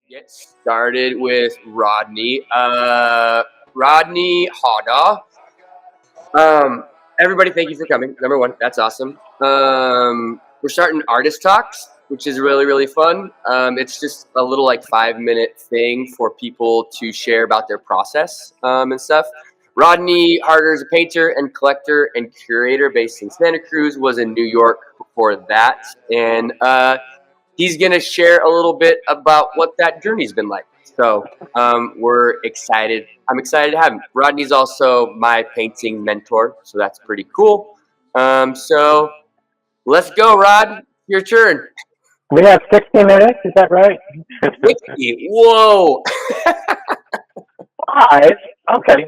get started with Rodney. Rodney Harder. Everybody, thank you for coming. Number one, that's awesome. We're starting artist talks, which is really, really fun. It's just a little 5-minute thing for people to share about their process and stuff. Rodney Harder is a painter and collector and curator based in Santa Cruz, was in New York before that. And he's going to share a little bit about what that journey's been like. So we're excited. I'm excited to have him. Rodney's also my painting mentor, so that's pretty cool. So let's go, Rod. Your turn. We have 60 minutes, is that right? 60. Whoa. 5? Okay.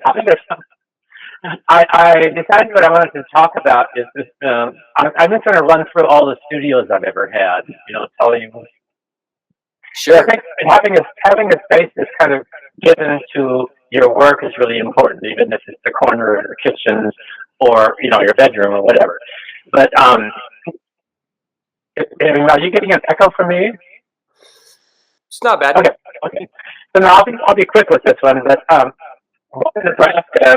I decided what I wanted to talk about is this. I'm just going to run through all the studios I've ever had, tell you. Sure. I think having a space that's kind of given to your work is really important, even if it's the corner or the kitchen or, your bedroom or whatever. But are you getting an echo from me? It's not bad. Okay. So now I'll be quick with this one. But in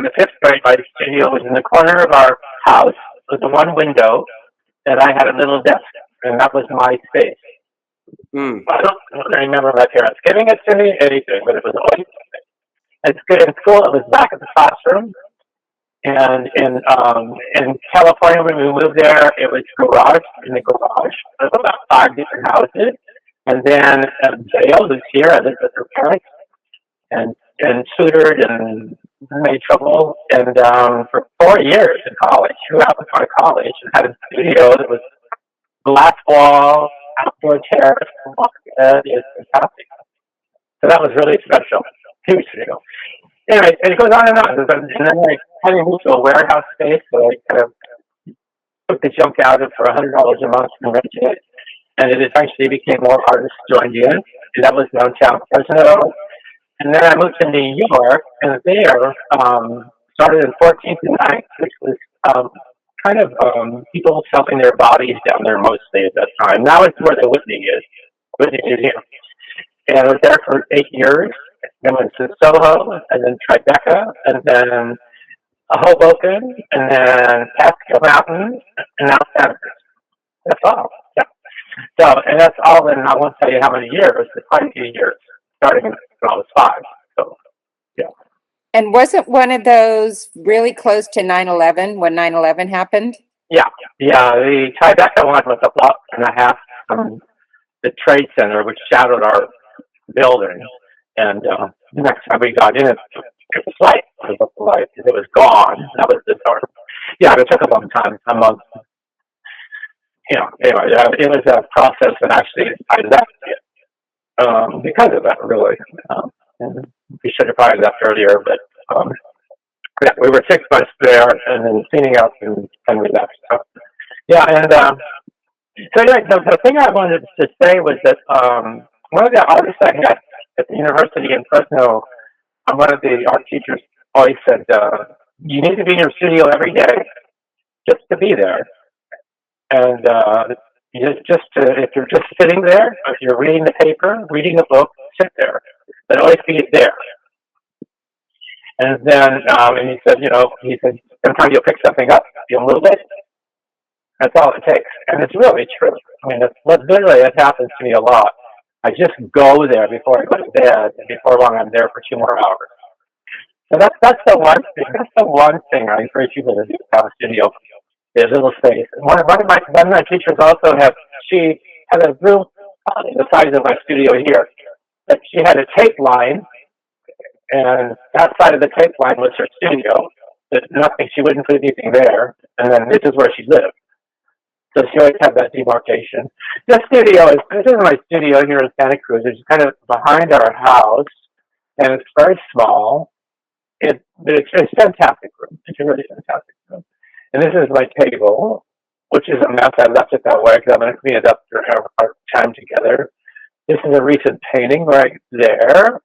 the fifth grade, my studio was in the corner of our house with the one window, and I had a little desk, and that was my space. I don't remember my parents giving it to me, anything, but it was always in school. It was back at the classroom, and in California when we moved there, it was in the garage of about 5 different houses, and then Dale, who's here, I lived with her parents, and tutored and made trouble, and for 4 years in college, throughout my college, and had a studio that was glass wall, outdoor terrace, is fantastic. So that was really special. Huge studio. Anyway, and it goes on and on. And then I kind of moved to a warehouse space, so I kind of took the junk out of it for $100 a month and rented it. And it eventually became more artists joined in. And that was downtown Fresno. And then I moved to New York, and there started in 14th and 9th, which was kind of people selling their bodies down there mostly at that time. Now it's where the Whitney Museum. And I was there for 8 years. Then went to Soho, and then Tribeca, and then Hoboken, and then Catskill Mountain, and now Santa Cruz. That's all. Yeah. So, and that's all in, I won't tell you how many years, but quite a few years, starting when I was 5. So, yeah. And wasn't one of those really close to 9/11 when 9/11 happened? Yeah. The Tribeca one was a block and a half from the Trade Center, which shadowed our building. And the next time we got in, it was light. It was light. It was gone. That was the dark. Yeah, it took a long time. A month. Anyway, it was a process that actually I left it because of that, really. And we should have probably left earlier, but we were 6 months there and then cleaning up and we left. So, yeah, and so anyway, the thing I wanted to say was that one of the artists I had at the university in Fresno, one of the art teachers always said, you need to be in your studio every day just to be there. And if you're just sitting there, if you're reading the paper, reading a book, sit there. But always be there. And then, and he said, sometimes you'll pick something up, you'll move it. That's all it takes. And it's really true. I mean, literally, it happens to me a lot. I just go there before I go to bed, and before long I'm there for 2 more hours. So that's the one thing. That's the one thing I encourage people to do about a studio. There's a little space. And one of my teachers also she had a room the size of my studio here. But she had a tape line, and outside of the tape line was her studio. But nothing. She wouldn't put anything there. And then this is where she lived. So she always had that demarcation. This is my studio here in Santa Cruz. It's kind of behind our house, and it's very small. But it's a fantastic room. It's a really fantastic room. And this is my table, which is a mess. I left it that way because I'm going to clean it up during our time together. This is a recent painting right there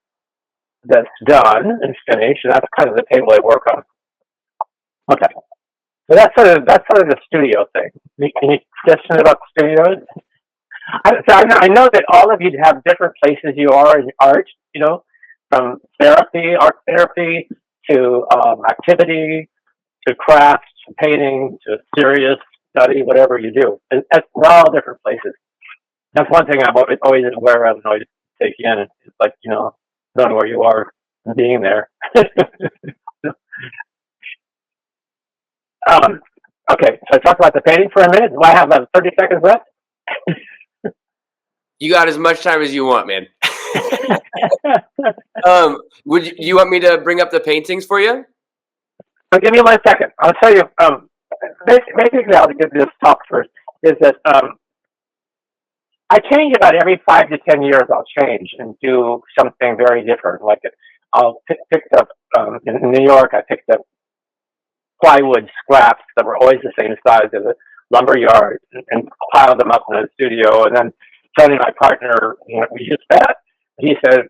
that's done and finished, and that's kind of the table I work on. Okay. So that's sort of the studio thing. Any question about studios? I know that all of you have different places you are in art, from therapy, art therapy, to activity, to crafts, to painting, to serious study, whatever you do. And we're all different places. That's one thing I'm always aware of and always take in. It's like, knowing where you are and being there. Okay, so I talked about the painting for a minute. Do I have 30 seconds left? You got as much time as you want, man. Would you want me to bring up the paintings for you? Give me 1 second. I'll tell you. Basically, I'll give this talk first. Is that I change about every 5 to 10 years. I'll change and do something very different. Like I'll pick up in New York. I picked up plywood scraps that were always the same size as a lumber yard and piled them up in the studio. And then Tony, my partner, we used that. He said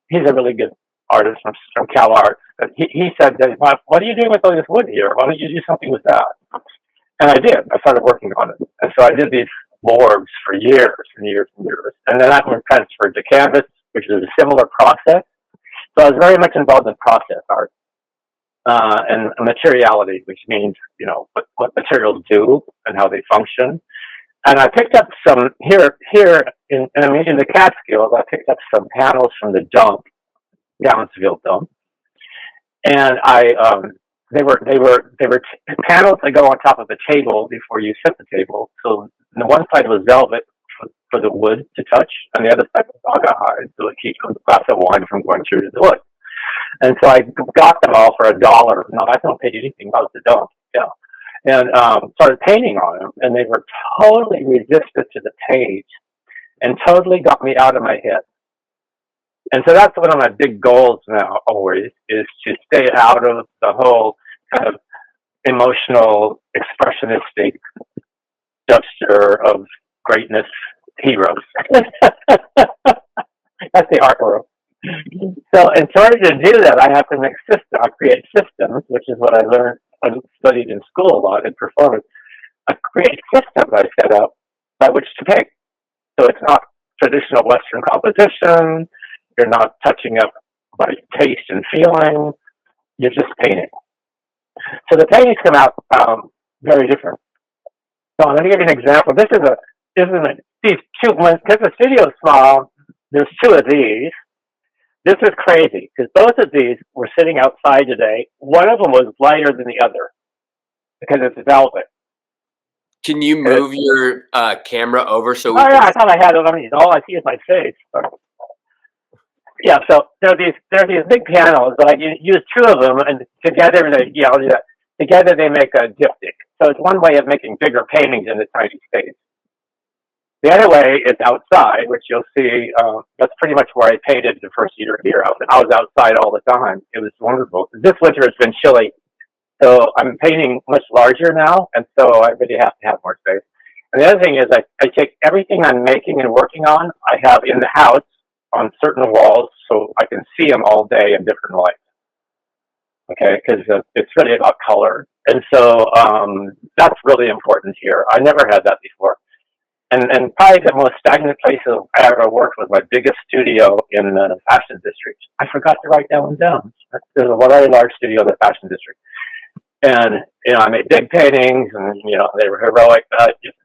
he's a really good artist from Cal Arts. But he said, "What are you doing with all this wood here? Why don't you do something with that?" And I did. I started working on it, and so I did these boards for years and years and years. And then that was transferred to canvas, which is a similar process. So I was very much involved in process art. And materiality, which means, what materials do and how they function. And I picked up some here in the Catskills. I picked up some panels from the dump, Downsville dump, and they were panels that go on top of the table before you set the table. So the one side was velvet for the wood to touch, and the other side was rawhide, so it keeps a glass of wine from going through the wood. And so I got them all for $1. No, I don't pay anything. Most of them don't. Yeah. And started painting on them, and they were totally resistant to the page, and totally got me out of my head. And so that's one of my big goals now. Always is to stay out of the whole kind of emotional, expressionistic dumpster of greatness heroes. That's the art world. So in order to do that, I have to create systems, which is what I learned. I studied in school a lot in performance. I create systems I set up by which to paint. So it's not traditional Western composition. You're not touching up by taste and feeling. You're just painting. So the paintings come out very different. So let me give you an example. These two ones, because the studio is small, there's 2 of these. This is crazy, because both of these were sitting outside today. One of them was lighter than the other, because it's velvet. Can you move your camera over so we can... I thought I had it underneath. All I see is my face. Yeah, so there are these big panels, but I use 2 of them, and together together they make a diptych. So it's one way of making bigger paintings in a tiny space. The other way is outside, which you'll see. That's pretty much where I painted the first year here. I was outside all the time. It was wonderful. This winter it's been chilly, so I'm painting much larger now, and so I really have to have more space. And the other thing is I take everything I'm making and working on, I have in the house on certain walls, so I can see them all day in different lights. Okay, because it's really about color. And so that's really important here. I never had that before. And probably the most stagnant place I ever worked was my biggest studio in the Fashion District. I forgot to write that one down. There's a very large studio in the Fashion District. And, I made big paintings, and, they were heroic.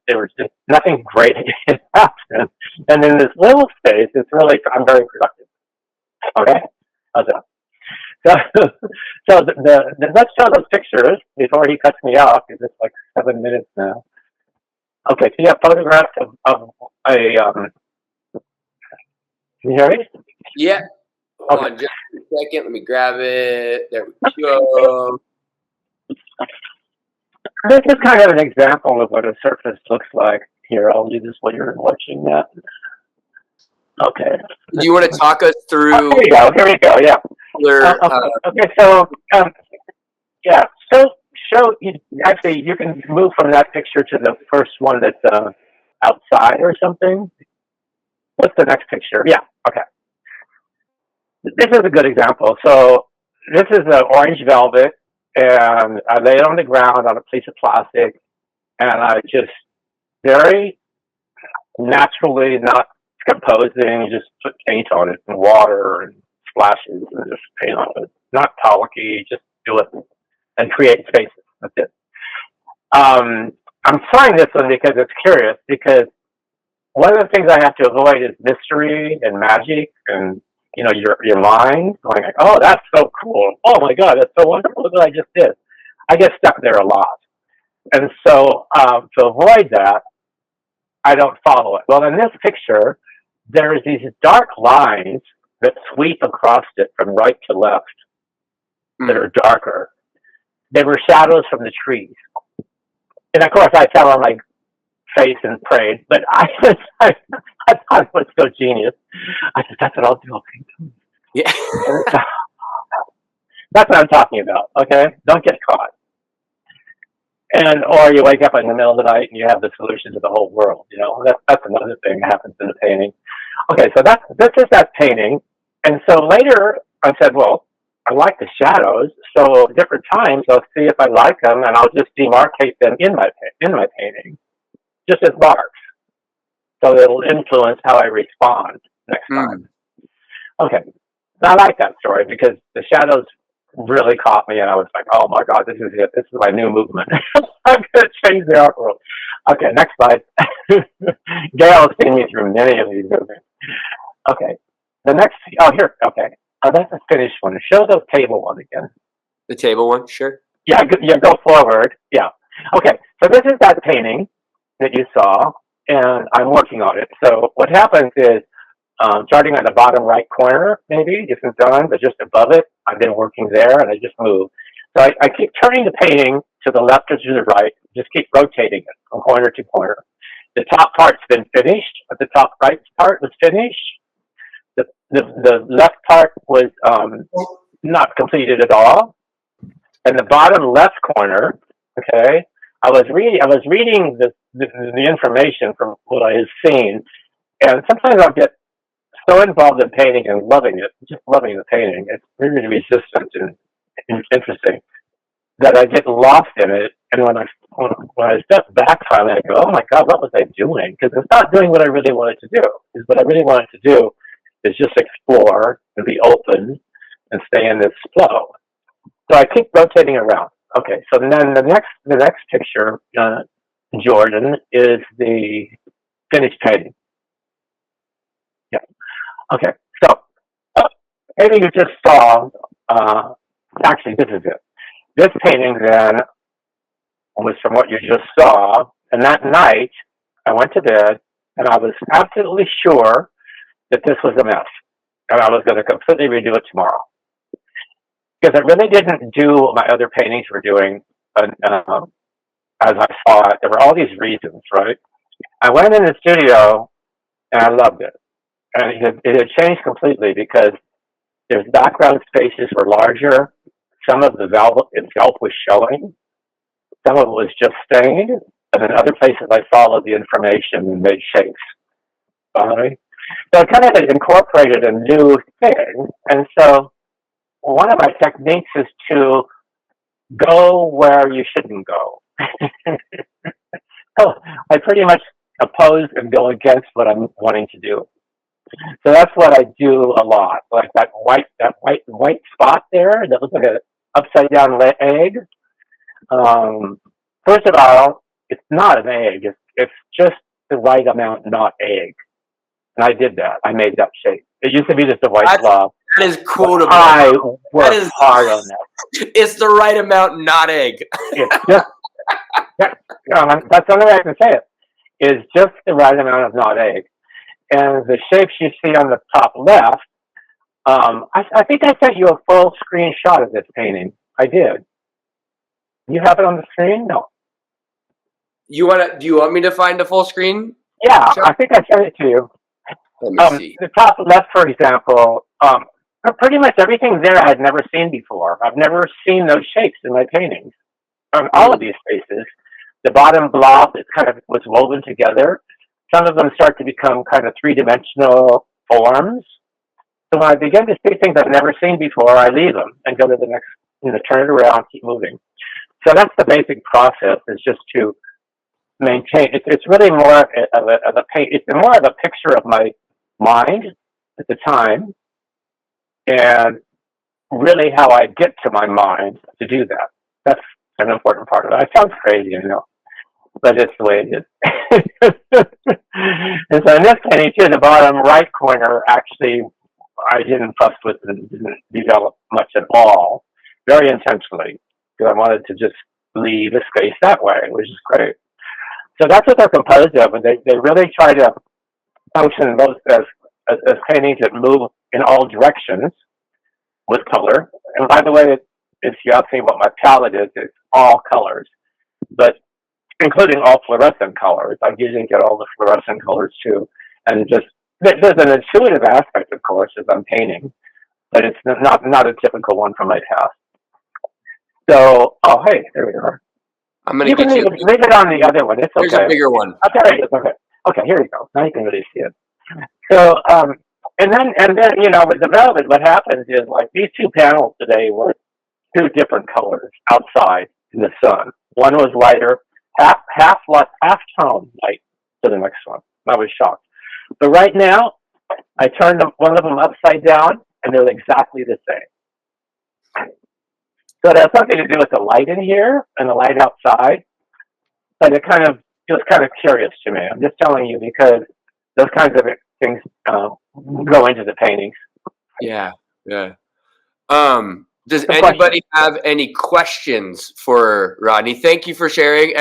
They were just nothing great happened. And in this little space, I'm very productive. Okay? How's that? So let's show those pictures before he cuts me off, because it's like 7 minutes now. Okay, so you have photographs of a, can you hear me? Yeah. Hold on just a second. Let me grab it. There we go. This is kind of an example of what a surface looks like. Here, I'll do this while you're watching that. Okay. Do you want to talk us through? Here we go, yeah. Okay, so, yeah, actually, you can move from that picture to the first one that's outside or something. What's the next picture? Yeah, okay. This is a good example. So this is an orange velvet, and I lay it on the ground on a piece of plastic, and I just very naturally, not composing. You just put paint on it and water and splashes and just paint on it. Not colicky, just do it and create spaces. That's it. I'm trying this one because it's curious, because one of the things I have to avoid is mystery and magic and, you know, your mind going like, oh, that's so cool. Oh my God, that's so wonderful that I just did. I get stuck there a lot. And so to avoid that, I don't follow it. Well, in this picture, there's these dark lines that sweep across it from right to left that are darker. They were shadows from the trees. And of course, I fell on my face and prayed, but I thought it was so genius. I said, that's what I'll do. I'll paint them. Yeah. That's what I'm talking about, okay? Don't get caught. And or you wake up in the middle of the night and you have the solution to the whole world, you know? That's another thing that happens in the painting. Okay, so this is that painting. And so later I said, well, I like the shadows, so different times I'll see if I like them and I'll just demarcate them in my painting, just as marks. So it'll influence how I respond next time. Okay, I like that story because the shadows really caught me and I was like, oh my God, this is it. This is my new movement. I'm going to change the art world. Okay, next slide. Gail has seen me through many of these movements. Okay, the next, oh here, okay. That's a finished one. Show the table one again. The table one, sure. Yeah, go forward. Yeah. Okay, so this is that painting that you saw, and I'm working on it. So what happens is, starting at the bottom right corner, maybe, isn't done, but just above it, I've been working there, and I just move. So I keep turning the painting to the left or to the right, just keep rotating it from corner to corner. The top part's been finished, but the top right part was finished. The left part was not completed at all, and the bottom left corner. Okay, I was reading the information from what I had seen, and sometimes I'll get so involved in painting and loving it, just loving the painting. It's really resistant and interesting that I get lost in it. And when I step back from it, I go, oh my God, what was I doing? Because it's not doing what I really wanted to do. Because what I really wanted to do is just explore and be open and stay in this flow. So I keep rotating around. Okay, so then the next picture, Jordan, is the finished painting. Yeah. Okay, so painting you just saw, actually this is it. This painting then was from what you just saw, and that night I went to bed and I was absolutely sure that this was a mess, and I was going to completely redo it tomorrow. Because I really didn't do what my other paintings were doing as I saw it. There were all these reasons, right? I went in the studio, and I loved it. And it had changed completely because the background spaces were larger. Some of the velvet itself was showing. Some of it was just stained. And in other places, I followed the information and made shapes. Right? So it kind of incorporated a new thing. And so one of my techniques is to go where you shouldn't go. So I pretty much oppose and go against what I'm wanting to do. So that's what I do a lot. Like that white spot there that looks like an upside down egg. First of all, it's not an egg. It's just the right amount, not egg. And I did that. I made that shape. It used to be just a white blob. That is quotable. I worked hard on that. It's the right amount, not egg. It's just, that's the only way I can say it. Is just the right amount of not egg. And the shapes you see on the top left, I think I sent you a full screen shot of this painting. I did. You have it on the screen? No. Do you want me to find a full screen? Yeah, I think I sent it to you. Let me see. The top left, for example, pretty much everything there I had never seen before. I've never seen those shapes in my paintings. On all of these spaces, the bottom blob is kind of was woven together. Some of them start to become kind of three-dimensional forms. So when I begin to see things I've never seen before, I leave them and go to the next, turn it around, keep moving. So that's the basic process, is just to maintain. It's really more of a paint. It's more of a picture of my mind at the time, and really how I get to my mind to do that. That's an important part of it. It sounds crazy, I know, but it's the way it is. And so in this painting too, the bottom right corner, actually, I didn't fuss with and didn't develop much at all, very intentionally, because I wanted to just leave a space that way, which is great. So that's what they're composed of, and they really try to function both as paintings that move in all directions with color. And by the way, if you ask me what my palette is, it's all colors, but including all fluorescent colors. I usually get all the fluorescent colors too, and just there's an intuitive aspect, of course, as I'm painting, but it's not a typical one from my past. So, oh hey, there we are. I'm gonna You can get leave you. it on the other one. It's There's okay. a bigger one. Okay, okay, here we go. Now you can really see it. So, and then with the velvet, what happens is like these two panels today were two different colors outside in the sun. One was lighter, half tone light to the next one. I was shocked. But right now, I turned one of them upside down, and they're exactly the same. So it has something to do with the light in here and the light outside. But it was kind of curious to me. I'm just telling you because those kinds of things go into the paintings. Yeah. Does anybody have any questions for Rodney? Thank you for sharing.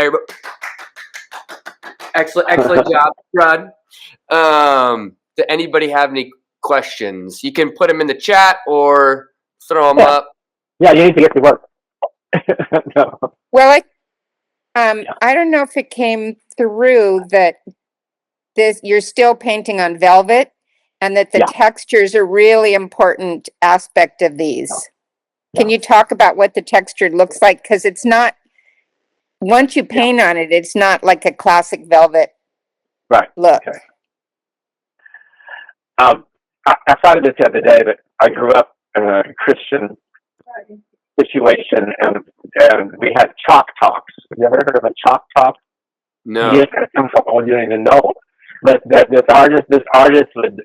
Excellent job, Rod. Does anybody have any questions? You can put them in the chat or throw them up. Yeah, you need to get to work. No. Well, I don't know if it came through that you're still painting on velvet, and that the textures are really important aspect of these. Yeah. Can you talk about what the texture looks like? Because it's not, once you paint on it, it's not like a classic velvet look. Okay. I thought of this the other day, but I grew up in a Christian situation, and we had chalk talks. Have you ever heard of a chalk talk? No. You don't even know. But this artist would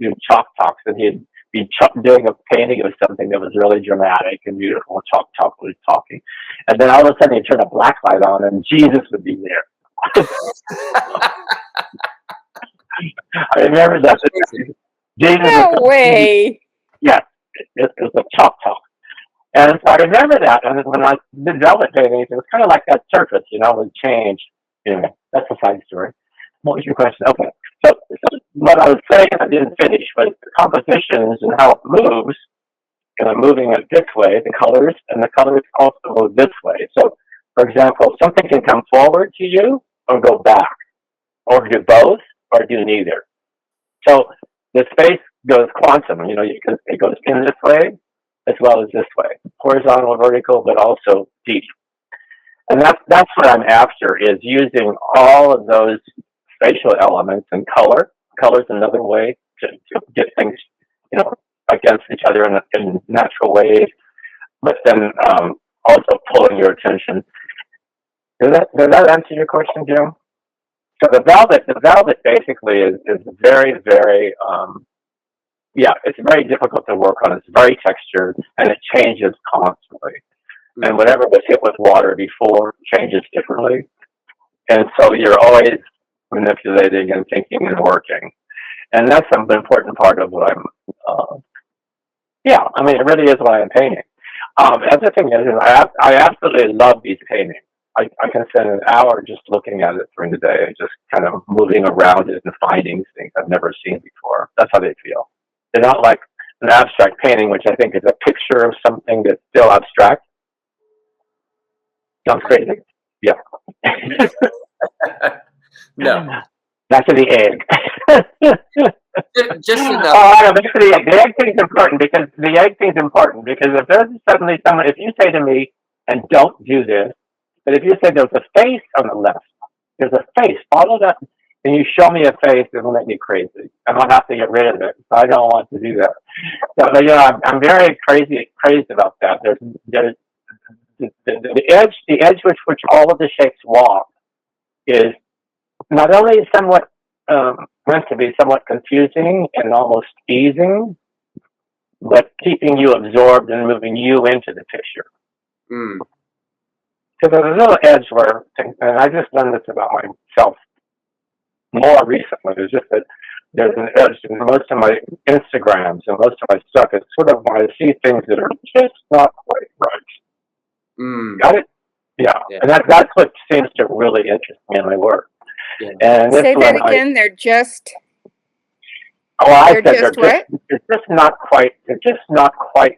do chalk talks, and he'd be doing a painting of something that was really dramatic and beautiful. Chalk was talking, and then all of a sudden he'd turn a black light on, and Jesus would be there. I remember that. Jesus no way. Yeah, it was a chalk talk. And so I remember that, and when I did velvet paintings, it was kind of like that surface, it would change. Anyway, that's a side story. What was your question? Okay, so what I was saying, I didn't finish, but the compositions and how it moves, moving it this way, the colors also move this way. So, for example, something can come forward to you or go back, or do both, or do neither. So the space goes quantum, it goes in this way, as well as this way, horizontal, vertical, but also deep. And that's what I'm after, is using all of those spatial elements and color. Color's another way to get things, against each other in natural ways, but then also pulling your attention. Does that answer your question, Jim? So the velvet basically is very, very, it's very difficult to work on. It's very textured, and it changes constantly. Mm-hmm. And whatever was hit with water before changes differently. And so you're always manipulating and thinking and working. And that's an important part of what I'm, it really is what I'm painting. The other thing is I absolutely love these paintings. I can spend an hour just looking at it during the day and just kind of moving around it and finding things I've never seen before. That's how they feel. They're not like an abstract painting, which I think is a picture of something that's still abstract. Sounds crazy? Yeah. No. Back to the egg. Just enough. The egg thing is important because if there's suddenly someone, if you say to me, and don't do this, but if you say there's a face on the left, there's a face, follow that, and you show me a face, it'll make me crazy, and I'll have to get rid of it. So I don't want to do that. So, I'm very crazy about that. There's the edge with which all of the shapes walk is not only somewhat meant to be somewhat confusing and almost easing, but keeping you absorbed and moving you into the picture. Mm. So there's a little edge where, and I just learned this about myself more recently. It's just that there's an edge in most of my Instagrams and most of my stuff. It's sort of when I see things that are just not quite right. Mm. Got it? Yeah. And that's what seems to really interest me in my work. Yeah. And Say that again. They're just. They're just not quite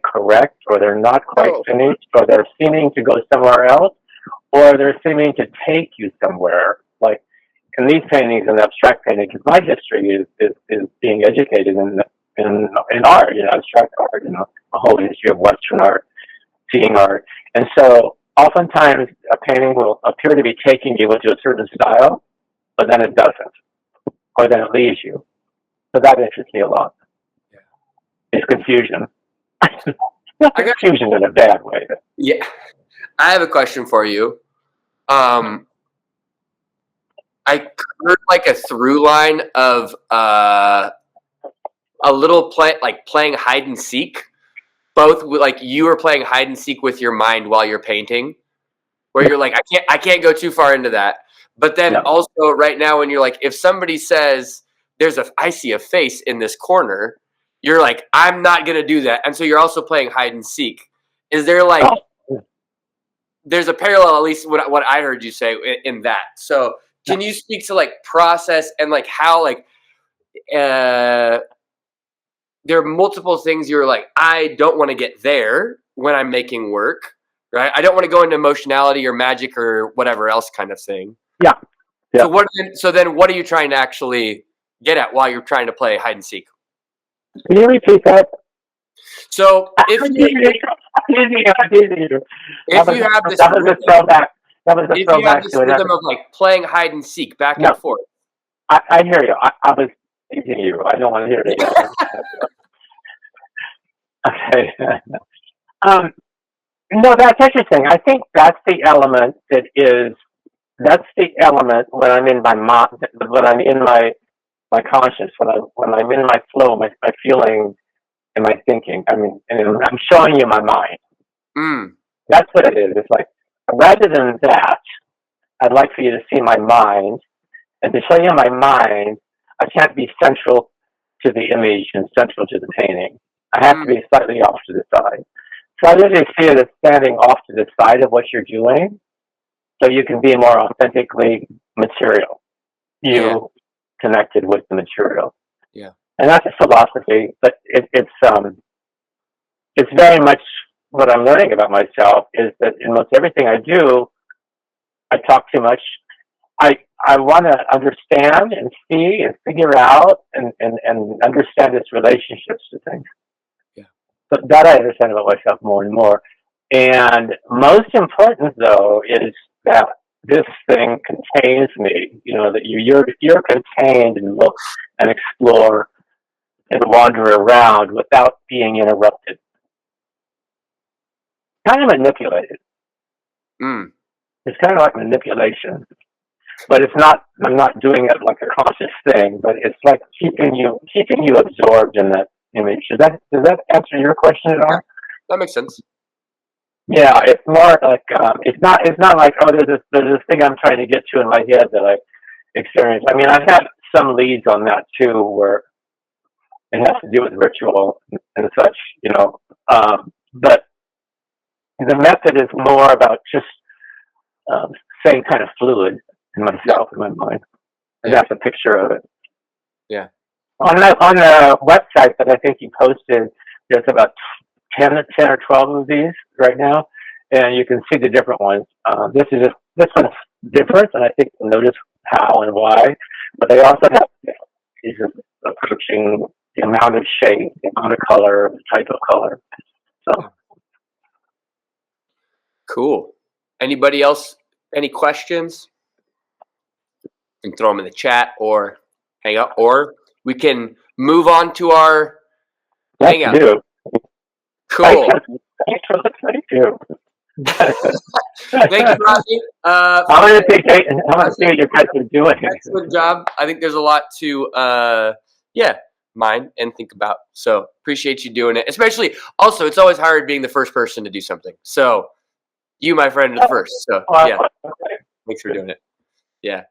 correct, or they're not quite finished, or they're seeming to go somewhere else, or they're seeming to take you somewhere. Like in these paintings and abstract painting, because my history is being educated in art, abstract art, a whole history of Western art, seeing art, and so oftentimes a painting will appear to be taking you into a certain style, but then it doesn't, or then it leaves you. So that interests me a lot. Yeah. It's confusion. Not confusion in a bad way. Yeah. I have a question for you. I heard like a through line of a little playing hide and seek. Both like you were playing hide and seek with your mind while you're painting, where you're like, I can't go too far into that. But then also right now when you're like, if somebody says I see a face in this corner, you're like, I'm not going to do that. And so you're also playing hide and seek. Is there like, there's a parallel, at least what I heard you say in that. So can you speak to like process and like how like, there are multiple things you're like, I don't want to get there when I'm making work, right? I don't want to go into emotionality or magic or whatever else kind of thing. Yeah. So then what are you trying to actually get at while you're trying to play hide and seek? Can you repeat that? So if you have this rhythm of like playing hide and seek back and forth. I hear you. I was teasing you. I don't want to hear it again. Okay. No, that's interesting. I think that's the element when I'm in my mind, when I'm in my conscious, when I'm in my flow, my feeling and my thinking. I mean, and I'm showing you my mind. Mm. That's what it is. It's like, rather than that, I'd like for you to see my mind, and to show you my mind, I can't be central to the image and central to the painting. I have to be slightly off to the side. So I usually see it as standing off to the side of what you're doing, so you can be more authentically material. You connected with the material. Yeah. And that's a philosophy, but it's very much what I'm learning about myself is that in most everything I do, I talk too much. I want to understand and see and figure out and understand its relationships to things. Yeah. So that I understand about myself more and more. And most important, though, is that this thing contains me. That you're contained and look and explore and wander around without being interrupted. Kind of manipulated. Mm. It's kind of like manipulation. But it's not. I'm not doing it like a conscious thing. But it's like keeping you absorbed in that image. Does that answer your question at all? That makes sense. Yeah, it's more like it's not like there's this thing I'm trying to get to in my head that I experience. I mean, I've had some leads on that too, where it has to do with ritual and such, But the method is more about just staying kind of fluid in myself, in my mind. And that's a picture of it. Yeah. On the website that I think you posted, there's about 10 or 12 of these right now, and you can see the different ones. This one's different, and I think you'll notice how and why. But they also have these approaching the amount of shade, the amount of color, the type of color. So cool. Anybody else? Any questions? You can throw them in the chat or hang out, or we can move on to our hangout. do. Cool. Thanks for listening too. Thank you, Rodney. I want to see what you guys are doing. Excellent job. I think there's a lot to, mind and think about. So appreciate you doing it. Especially, also, it's always hard being the first person to do something. So you, my friend, are the first. So yeah, thanks for doing it. Yeah.